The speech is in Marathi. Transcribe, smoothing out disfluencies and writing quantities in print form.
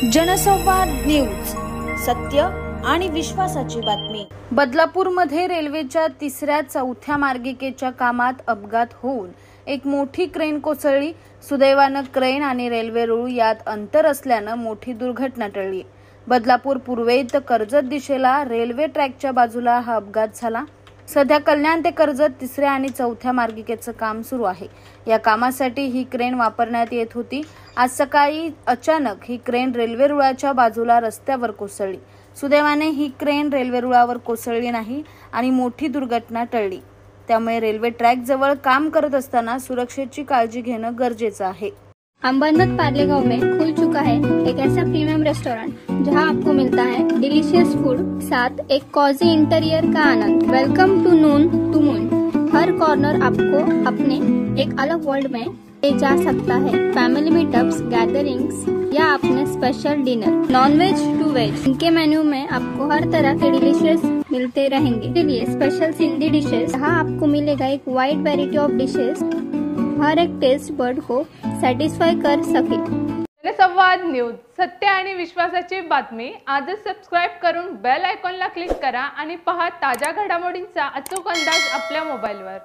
जनसंवाद न्यूज, सत्य आणि विश्वासाची बातमी। बदलापूरमध्ये रेल्वेच्या 3-4 मार्गिकेच्या कामात अपघात होऊन एक मोठी क्रेन कोसळली। सुदैवाने क्रेन आणि रेल्वे रुळ यात अंतर असल्याने मोठी दुर्घटना टळली। बदलापूर पूर्वेत कर्जत दिशेला रेल्वे ट्रॅकच्या बाजूला हा अपघात झाला। सध्या कल्याण ते कर्जत 3 आणि 4 मार्गिकेचं काम सुरू आहे। या कामासाठी ही क्रेन वापरण्यात येत होती। आज सकाळी अचानक ही क्रेन रेल्वे रुळाच्या बाजूला रस्त्यावर कोसळली। सुदैवाने ही क्रेन रेल्वे रुळावर कोसळली नाही आणि मोठी दुर्घटना टळली। त्यामुळे रेल्वे ट्रॅक जवळ काम करत असताना सुरक्षेची काळजी घेणं गरजेचं आहे। अंबरनाथ पार्ले गांव में खुल चुका है एक ऐसा प्रीमियम रेस्टोरेंट जहां आपको मिलता है डिलीशियस फूड, साथ एक कॉजी इंटीरियर का आनंद। Welcome to Noon to Moon. हर कॉर्नर आपको अपने एक अलग वर्ल्ड में ले जा सकता है। फैमिली मीटअप्स, गैदरिंग्स या अपने special dinner, non veg to veg, इनके मेन्यू में आपको हर तरह के डिलीशियस मिलते रहेंगे। इसलिए स्पेशल सिंधी डिशेस, जहाँ आपको मिलेगा एक वाइड वेराइटी ऑफ डिशेस, हर एक टेस्ट बर्ड को सॅटिस्फाय कर सके। जनसंवाद न्यूज, सत्य आणि विश्वासाची बातमी। आजच सबस्क्राइब करून बेल आयकॉनला क्लिक करा आणि पहा ताज्या घडामोडींचा अचूक अंदाज आपल्या मोबाईलवर।